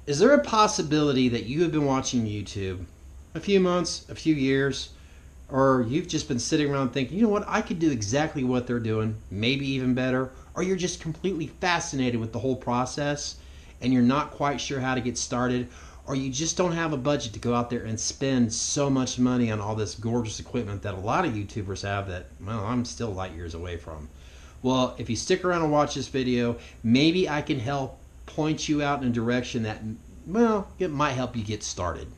Is there a possibility that you have been watching YouTube a few months, a few years, or you've just been sitting around thinking, you know what, I could do exactly what they're doing, maybe even better, or you're just completely fascinated with the whole process and you're not quite sure how to get started, or you just don't have a budget to go out there and spend so much money on all this gorgeous equipment that a lot of YouTubers have that, well, I'm still light years away from. Well, if you stick around and watch this video, maybe I can help point you out in a direction that, well, it might help you get started.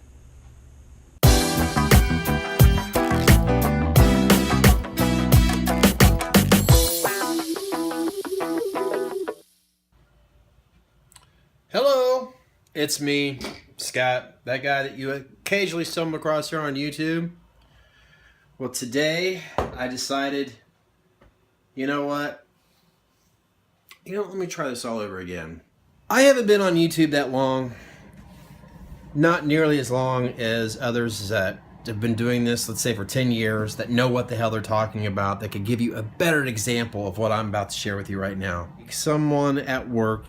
Hello, it's me, Scott, that guy that you occasionally stumble across here on YouTube. Well, today I decided, you know what? Let me try this all over again. I haven't been on YouTube that long, not nearly as long as others that have been doing this, let's say for 10 years, that know what the hell they're talking about, that could give you a better example of what I'm about to share with you right now. Someone at work,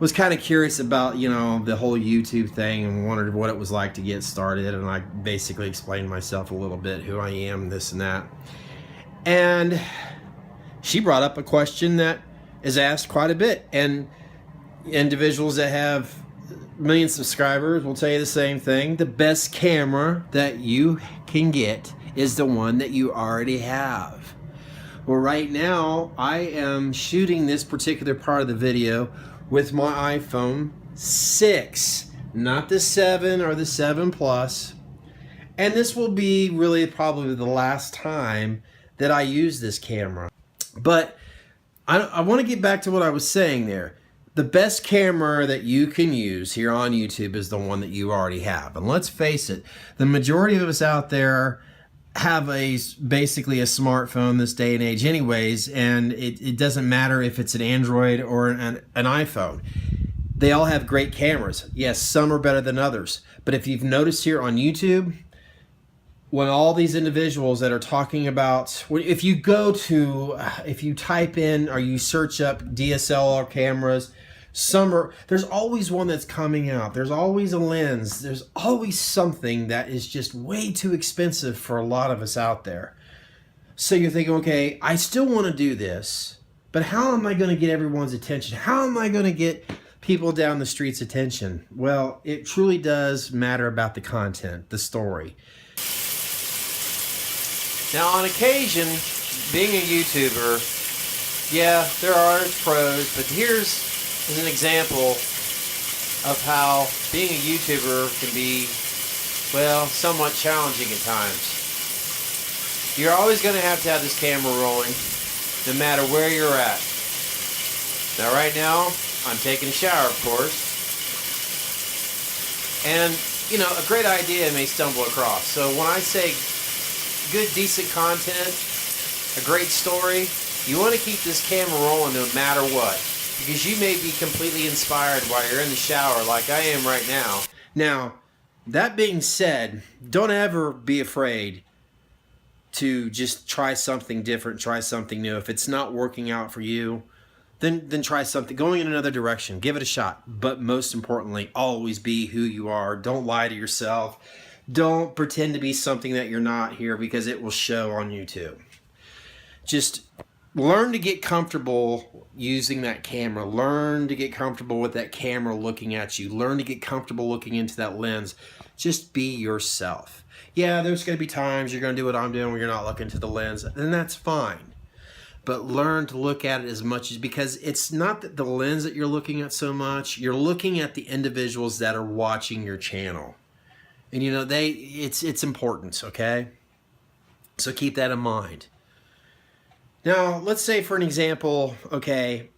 was kind of curious about, the whole YouTube thing and wondered what it was like to get started, and I basically explained myself a little bit, who I am, this and that. And she brought up a question that is asked quite a bit, and individuals that have million subscribers will tell you the same thing. The best camera that you can get is the one that you already have. Well, right now I am shooting this particular part of the video with my iPhone 6, not the 7 or the 7 Plus, and this will be really probably the last time that I use this camera. But I want to get back to what I was saying there. The best camera that you can use here on YouTube is the one that you already have. And let's face it, the majority of us out there have basically a smartphone this day and age anyways, and it doesn't matter if it's an Android or an iPhone. They all have great cameras. Yes, some are better than others. But if you've noticed here on YouTube, when all these individuals that are talking about, if you type in or you search up DSLR cameras, there's always one that's coming out. There's always a lens. There's always something that is just way too expensive for a lot of us out there. So you're thinking, okay, I still want to do this, but how am I going to get everyone's attention? How am I going to get people down the street's attention? Well, it truly does matter about the content, the story. Now, on occasion, being a YouTuber, yeah, there are pros, but here's an example of how being a YouTuber can be, well, somewhat challenging at times. You're always going to have this camera rolling, no matter where you're at. Now, right now, I'm taking a shower, of course, and, a great idea may stumble across. So when I say good, decent content, a great story, you want to keep this camera rolling no matter what, because you may be completely inspired while you're in the shower like I am right now. Now, that being said, don't ever be afraid to just try something different, try something new. If it's not working out for you, then try something, going in another direction. Give it a shot. But most importantly, always be who you are. Don't lie to yourself. Don't pretend to be something that you're not here, because it will show on YouTube. Just learn to get comfortable using that camera. Learn to get comfortable with that camera looking at you. Learn to get comfortable looking into that lens. Just be yourself. Yeah, there's going to be times you're going to do what I'm doing where you're not looking to the lens, and that's fine. But learn to look at it as much as, because it's not that the lens that you're looking at so much, you're looking at the individuals that are watching your channel. And it's important, okay? So keep that in mind. Now, let's say for an example, okay,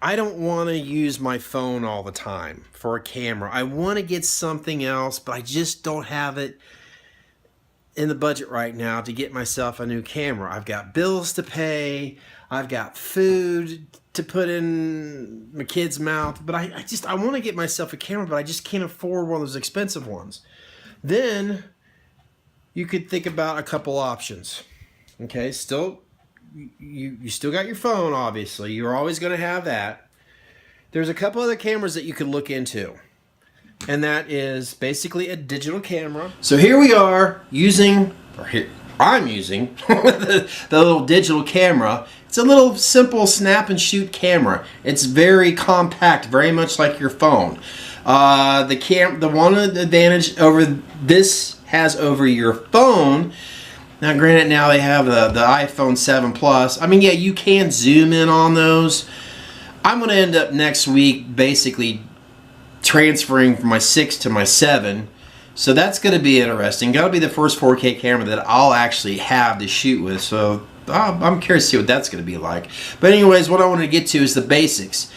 I don't want to use my phone all the time for a camera. I want to get something else, but I just don't have it in the budget right now to get myself a new camera. I've got bills to pay. I've got food to put in my kid's mouth, but I want to get myself a camera, but I just can't afford one of those expensive ones. Then you could think about a couple options. Okay, you still got your phone, obviously. You're always going to have that. There's a couple other cameras that you could look into, and that is basically a digital camera. So here we are using, or here I'm using the little digital camera. It's a little simple snap and shoot camera. It's very compact, very much like your phone. The one advantage over this has over your phone. Now, granted, now they have the iPhone 7 Plus. I mean, yeah, you can zoom in on those. I'm going to end up next week basically transferring from my 6 to my 7. So that's going to be interesting. Got to be the first 4K camera that I'll actually have to shoot with. So I'm curious to see what that's going to be like. But anyways, what I want to get to is the basics.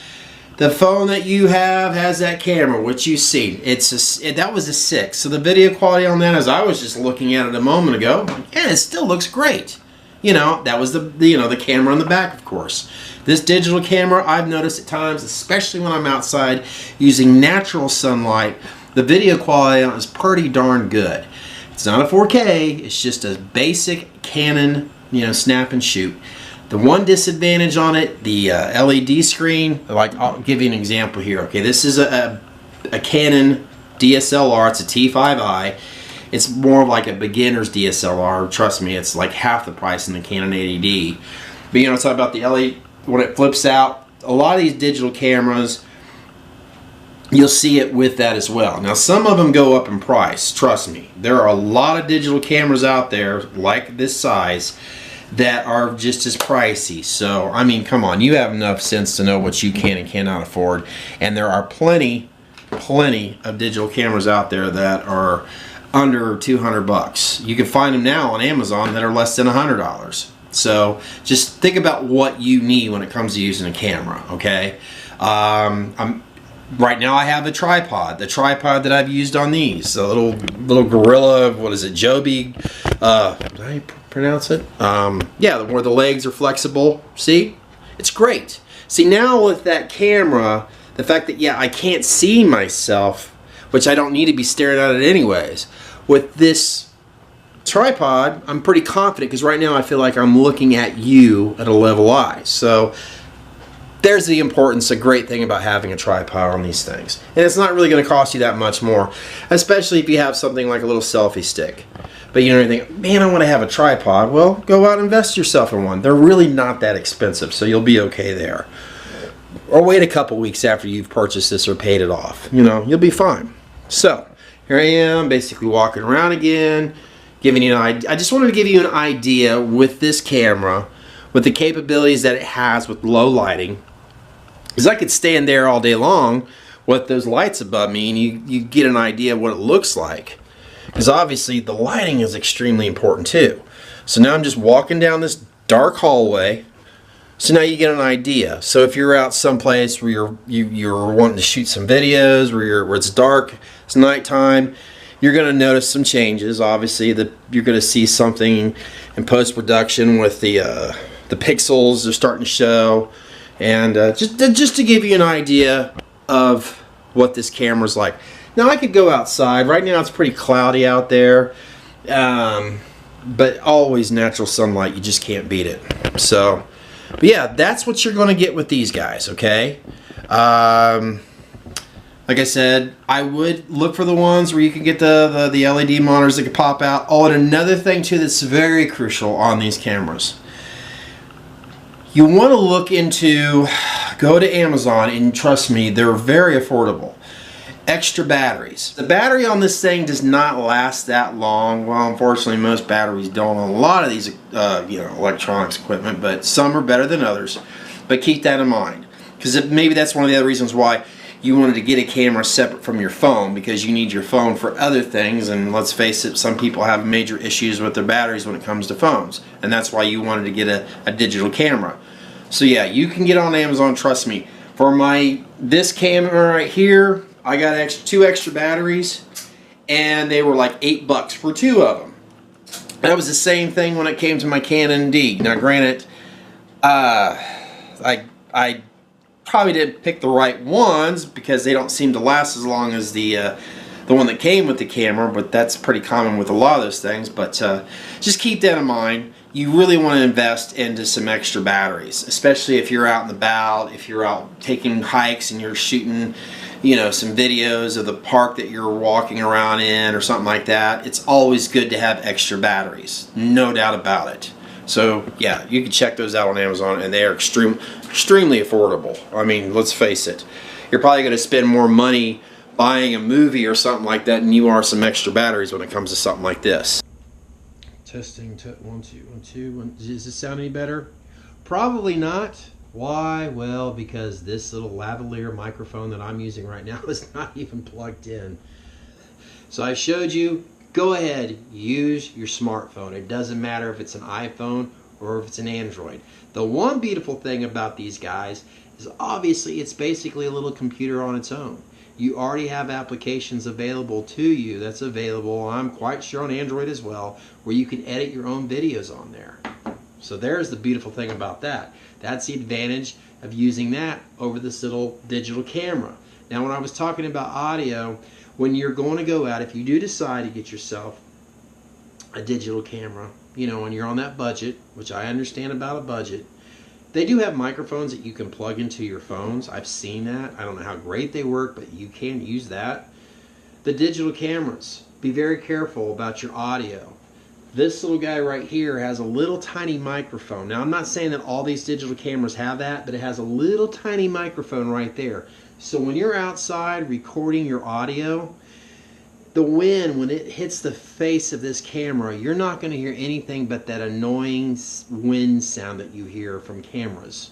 The phone that you have has that camera, which you see. That was a 6. So the video quality on that, as I was just looking at it a moment ago, yeah, it still looks great. You know, that was the camera on the back, of course. This digital camera, I've noticed at times, especially when I'm outside using natural sunlight, the video quality on it is pretty darn good. It's not a 4K, it's just a basic Canon, snap and shoot. The one disadvantage on it, the LED screen, like I'll give you an example here. Okay, this is a Canon DSLR, it's a T5i. It's more of like a beginner's DSLR. Trust me, it's like half the price in the Canon 80D. But talk about the LED, when it flips out, a lot of these digital cameras, you'll see it with that as well. Now, some of them go up in price, trust me. There are a lot of digital cameras out there, like this size, that are just as pricey. So, I mean, come on, you have enough sense to know what you can and cannot afford. And there are plenty of digital cameras out there that are under 200 bucks. You can find them now on Amazon that are less than $100. So just think about what you need when it comes to using a camera, okay? Right now I have a tripod. The tripod that I've used on these, a little Gorilla, what is it, Joby? Did I pronounce it? Yeah, where the legs are flexible. See? It's great. See, now with that camera, the fact that, yeah, I can't see myself, which I don't need to be staring at it anyways. With this tripod, I'm pretty confident because right now I feel like I'm looking at you at a level eye. So there's the importance, a great thing about having a tripod on these things. And it's not really going to cost you that much more, especially if you have something like a little selfie stick. But you think, man, I want to have a tripod. Well, go out and invest yourself in one. They're really not that expensive, so you'll be okay there. Or wait a couple weeks after you've purchased this or paid it off. You'll be fine. So here I am, basically walking around again, giving you an idea. I just wanted to give you an idea with this camera, with the capabilities that it has with low lighting. Because I could stand there all day long with those lights above me and you get an idea of what it looks like. Because obviously the lighting is extremely important too. So now I'm just walking down this dark hallway. So now you get an idea. So if you're out someplace where you're wanting to shoot some videos, where it's dark, it's nighttime, you're going to notice some changes. Obviously, you're going to see something in post-production with the pixels are starting to show, and just to give you an idea of what this camera's like. Now I could go outside. Right now it's pretty cloudy out there, but always natural sunlight. You just can't beat it. So. But yeah, that's what you're going to get with these guys, okay? Like I said, I would look for the ones where you can get the LED monitors that can pop out. Oh, and another thing too that's very crucial on these cameras. You want to look into, go to Amazon, and trust me, they're very affordable. Extra batteries. The battery on this thing does not last that long. Well, unfortunately, most batteries don't on a lot of these, electronics equipment, but some are better than others. But keep that in mind, because maybe that's one of the other reasons why you wanted to get a camera separate from your phone, because you need your phone for other things. And let's face it, some people have major issues with their batteries when it comes to phones, and that's why you wanted to get a digital camera. So yeah, you can get on Amazon. Trust me. For this camera right here, I got two extra batteries, and they were like $8 for 2 of them. That was the same thing when it came to my Canon D. Now, granted, I probably didn't pick the right ones because they don't seem to last as long as the one that came with the camera, but that's pretty common with a lot of those things. But just keep that in mind. you really want to invest into some extra batteries, especially if you're out and about, if you're out taking hikes and you're shooting, you know, some videos of the park that you're walking around in or something like that. It's always good to have extra batteries, no doubt about it. So yeah, you can check those out on Amazon, and they are extremely affordable. I mean, let's face it, you're probably going to spend more money buying a movie or something like that than you are some extra batteries when it comes to something like this. Testing, 1 2 1 2 1. Does this sound any better? Probably not. Why? Well, because this little lavalier microphone that I'm using right now is not even plugged in. So I showed you, go ahead, use your smartphone. It doesn't matter if it's an iPhone or if it's an Android. The one beautiful thing about these guys is obviously it's basically a little computer on its own. You already have applications available to you that's available, I'm quite sure, on Android as well, where you can edit your own videos on there. So there's the beautiful thing about that. That's the advantage of using that over this little digital camera. Now, when I was talking about audio, when you're going to go out, if you do decide to get yourself a digital camera, you know, when you're on that budget, which I understand about a budget, they do have microphones that you can plug into your phones. I've seen that. I don't know how great they work, but you can use that. The digital cameras, be very careful about your audio. This little guy right here has a little tiny microphone. Now, I'm not saying that all these digital cameras have that, but it has a little tiny microphone right there. So when you're outside recording your audio, the wind, when it hits the face of this camera, you're not going to hear anything but that annoying wind sound that you hear from cameras.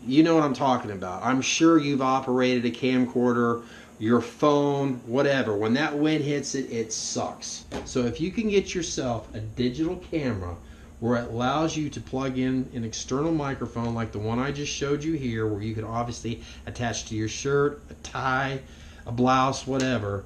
You know what I'm talking about. I'm sure you've operated a camcorder, your phone, whatever. When that wind hits it, it sucks. So if you can get yourself a digital camera where it allows you to plug in an external microphone like the one I just showed you here, where you can obviously attach to your shirt, a tie, a blouse, whatever,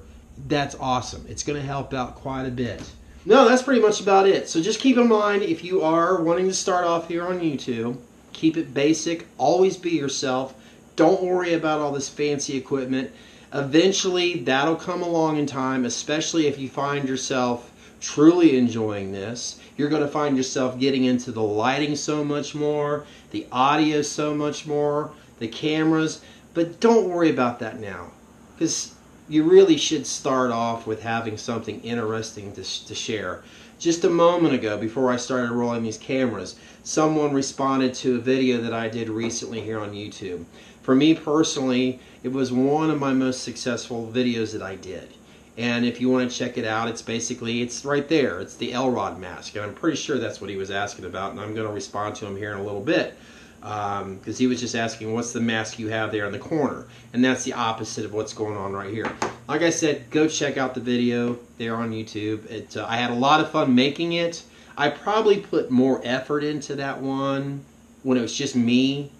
that's awesome. It's going to help out quite a bit. No, that's pretty much about it. So just keep in mind, if you are wanting to start off here on YouTube, keep it basic. Always be yourself. Don't worry about all this fancy equipment. Eventually, that'll come along in time, especially if you find yourself truly enjoying this. You're going to find yourself getting into the lighting so much more, the audio so much more, the cameras. But don't worry about that now, because you really should start off with having something interesting to share. Just a moment ago, before I started rolling these cameras, someone responded to a video that I did recently here on YouTube. For me personally, it was one of my most successful videos that I did. And if you want to check it out, it's right there. It's the L-Rod mask. And I'm pretty sure that's what he was asking about. And I'm going to respond to him here in a little bit. Because he was just asking, what's the mask you have there in the corner? And that's the opposite of what's going on right here. Like I said, go check out the video there on YouTube. I had a lot of fun making it. I probably put more effort into that one when it was just me.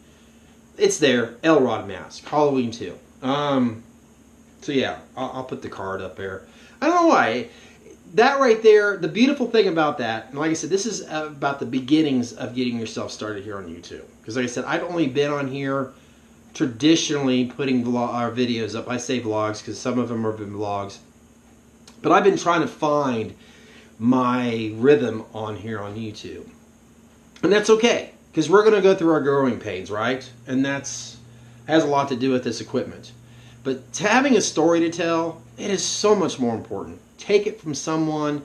It's there, L-Rod mask, Halloween 2. So yeah, I'll put the card up there. I don't know why. That right there, the beautiful thing about that, and like I said, this is about the beginnings of getting yourself started here on YouTube. Because like I said, I've only been on here traditionally putting videos up. I say vlogs because some of them have been vlogs. But I've been trying to find my rhythm on here on YouTube. And that's okay, because we're going to go through our growing pains, right? And has a lot to do with this equipment. But having a story to tell, it is so much more important. Take it from someone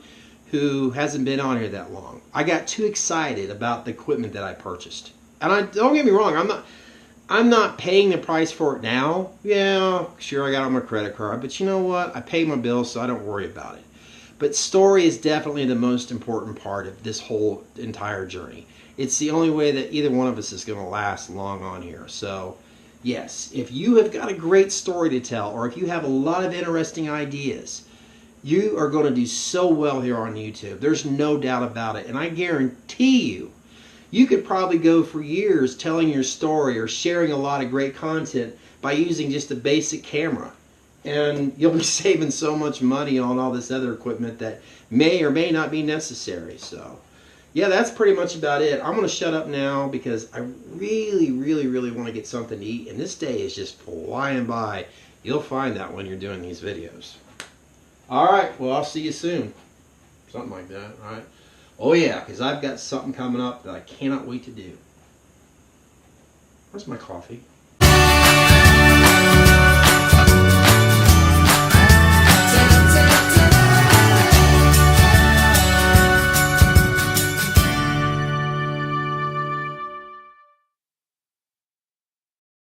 who hasn't been on here that long. I got too excited about the equipment that I purchased. And don't get me wrong, I'm not paying the price for it now. Yeah, sure, I got it on my credit card, but you know what? I pay my bills, so I don't worry about it. But story is definitely the most important part of this whole entire journey. It's the only way that either one of us is going to last long on here. So, yes, if you have got a great story to tell, or if you have a lot of interesting ideas, you are going to do so well here on YouTube. There's no doubt about it. And I guarantee you could probably go for years telling your story or sharing a lot of great content by using just a basic camera. And you'll be saving so much money on all this other equipment that may or may not be necessary. So, yeah, that's pretty much about it. I'm going to shut up now because I really, really, really want to get something to eat. And this day is just flying by. You'll find that when you're doing these videos. All right, well, I'll see you soon. Something like that, all right? Oh yeah, because I've got something coming up that I cannot wait to do. Where's my coffee?